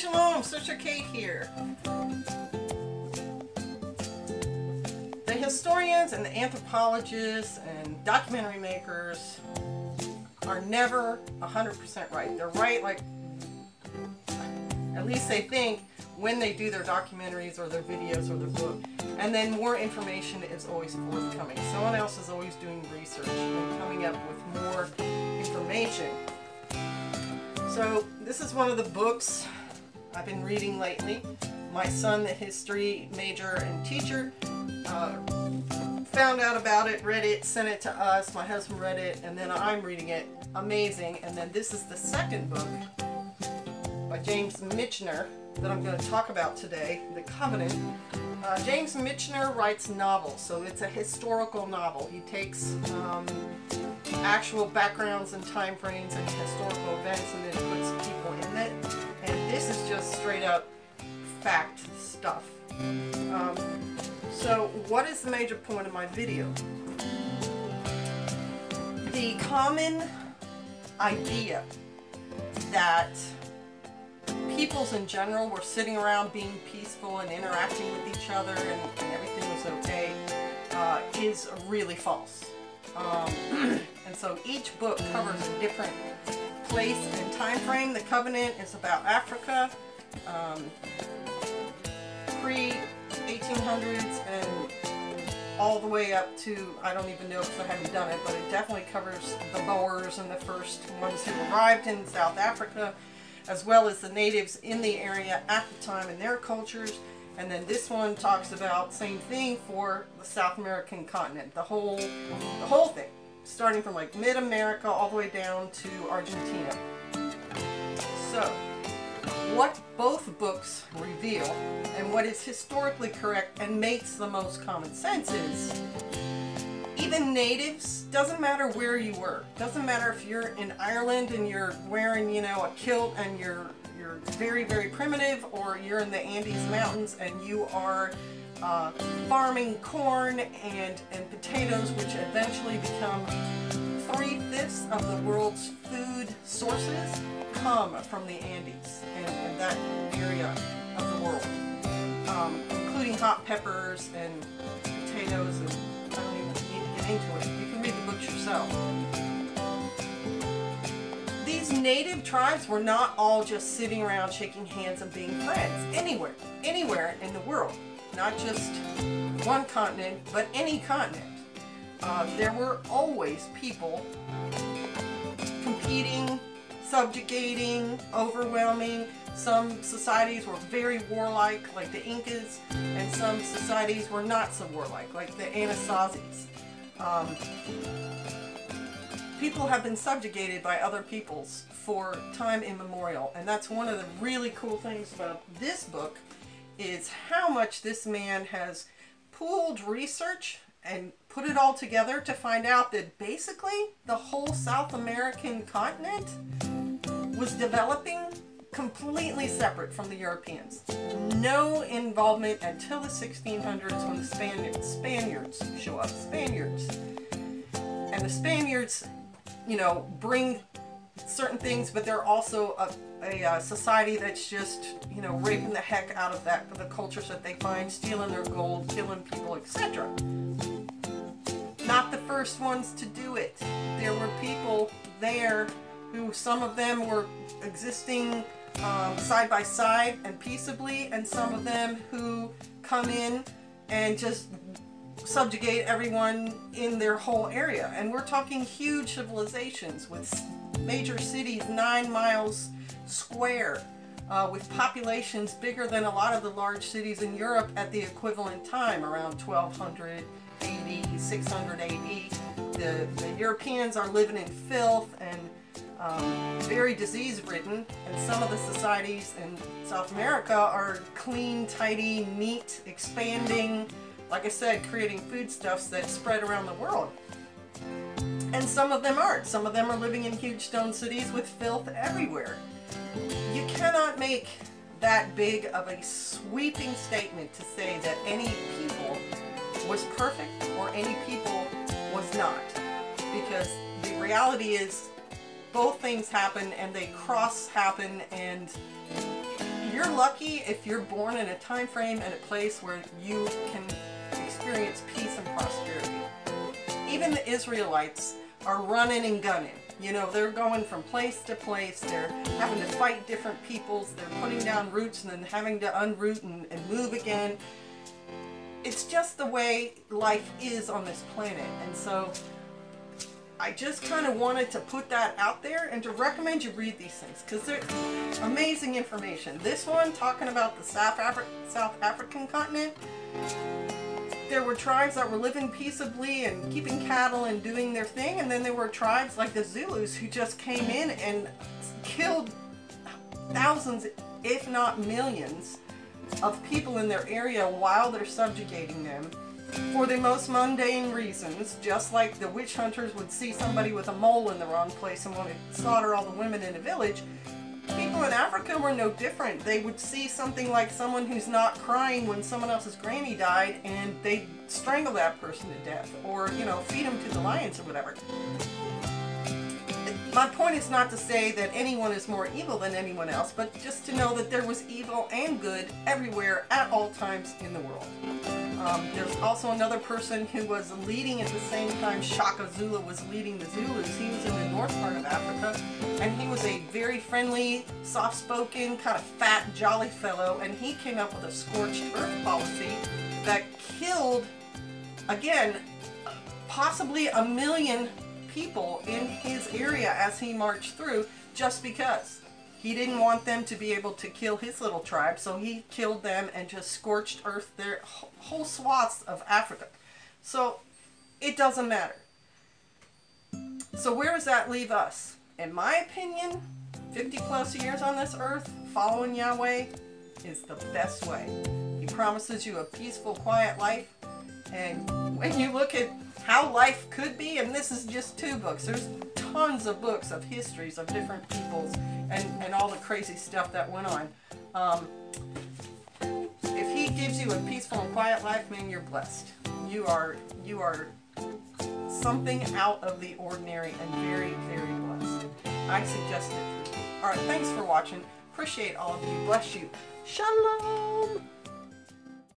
Shalom, Sister Kate here. The historians and the anthropologists and documentary makers are never 100% right. They're right, like, at least they think, when they do their documentaries or their videos or their book. And then more information is always forthcoming. Someone else is always doing research and coming up with more information. So this is one of the books I've been reading lately. My son, the history major and teacher, found out about it, read it, sent it to us. My husband read it, and then I'm reading it. Amazing. And then this is the second book by James Michener that I'm going to talk about today, The Covenant. James Michener writes novels, so it's a historical novel. He takes actual backgrounds and time frames and historical events and then puts people in it. And this is just straight up fact stuff. So what is the major point of my video? The common idea that peoples in general were sitting around being peaceful and interacting with each other and everything was okay is really false. And so each book covers a different place and time frame. The Covenant is about Africa, pre-1800s and all the way up to, I don't even know because I haven't done it, but it definitely covers the Boers and the first ones who arrived in South Africa, as well as the natives in the area at the time and their cultures. And then this one talks about same thing for the South American continent, the whole thing, starting from like mid-America all the way down to Argentina. So what both books reveal and what is historically correct and makes the most common sense is even natives, doesn't matter where you were, doesn't matter if you're in Ireland and you're wearing, you know, a kilt and you're very, very primitive, or you're in the Andes Mountains and you are farming corn and potatoes, which eventually become 3/5 of the world's food sources come from the Andes and that area of the world, including hot peppers and potatoes, and I don't even need to get into it. You can read the books yourself. These native tribes were not all just sitting around shaking hands and being friends. Anywhere in the world. Not just one continent, but any continent. There were always people competing, subjugating, overwhelming. Some societies were very warlike, like the Incas, and some societies were not so warlike, like the Anasazis. People have been subjugated by other peoples for time immemorial, and that's one of the really cool things about this book, is how much this man has pooled research and put it all together to find out that basically the whole South American continent was developing completely separate from the Europeans. No involvement until the 1600s when the Spaniards show up. And the Spaniards, you know, bring certain things, but they're also a society that's just, you know, raping the heck out of the cultures that they find, stealing their gold, killing people, etc. Not the first ones to do it. There were people there who, some of them were existing side by side and peaceably, and some of them who come in and just subjugate everyone in their whole area. And we're talking huge civilizations with major cities 9 miles square, with populations bigger than a lot of the large cities in Europe at the equivalent time, around 1200 AD, 600 AD. The Europeans are living in filth and very disease-ridden, and some of the societies in South America are clean, tidy, neat, expanding, like I said, creating foodstuffs that spread around the world. And some of them aren't. Some of them are living in huge stone cities with filth everywhere. You cannot make that big of a sweeping statement to say that any people was perfect or any people was not. Because the reality is both things happen and they cross happen, and You're lucky if you're born in a time frame and a place where you can experience peace and prosperity. Even the Israelites are running and gunning. You know, they're going from place to place. They're having to fight different peoples. They're putting down roots and then having to unroot and move again. It's just the way life is on this planet. And so I just kind of wanted to put that out there and to recommend you read these things because they're amazing information. This one, talking about the South African continent, there were tribes that were living peaceably and keeping cattle and doing their thing, and then there were tribes like the Zulus who just came in and killed thousands, if not millions, of people in their area while they're subjugating them for the most mundane reasons, just like the witch hunters would see somebody with a mole in the wrong place and want to slaughter all the women in the village. People in Africa were no different. They would see something like someone who's not crying when someone else's granny died and they'd strangle that person to death or, you know, feed them to the lions or whatever. My point is not to say that anyone is more evil than anyone else, but just to know that there was evil and good everywhere at all times in the world. There's also another person who was leading at the same time Shaka Zulu was leading the Zulus. He was in the north part of Africa, and he was a very friendly, soft-spoken, kind of fat, jolly fellow, and he came up with a scorched earth policy that killed, again, possibly 1 million people in his area as he marched through, just because he didn't want them to be able to kill his little tribe, so he killed them and just scorched earth their whole swaths of Africa. So it doesn't matter. So where does that leave us? In my opinion, 50 plus years on this earth, following Yahweh is the best way. He promises you a peaceful, quiet life, and when you look at how life could be, and this is just 2 books, there's tons of books of histories of different peoples and all the crazy stuff that went on. If he gives you a peaceful and quiet life, man, you're blessed. You are something out of the ordinary and very, very blessed. I suggest it for you. Alright, thanks for watching. Appreciate all of you. Bless you. Shalom!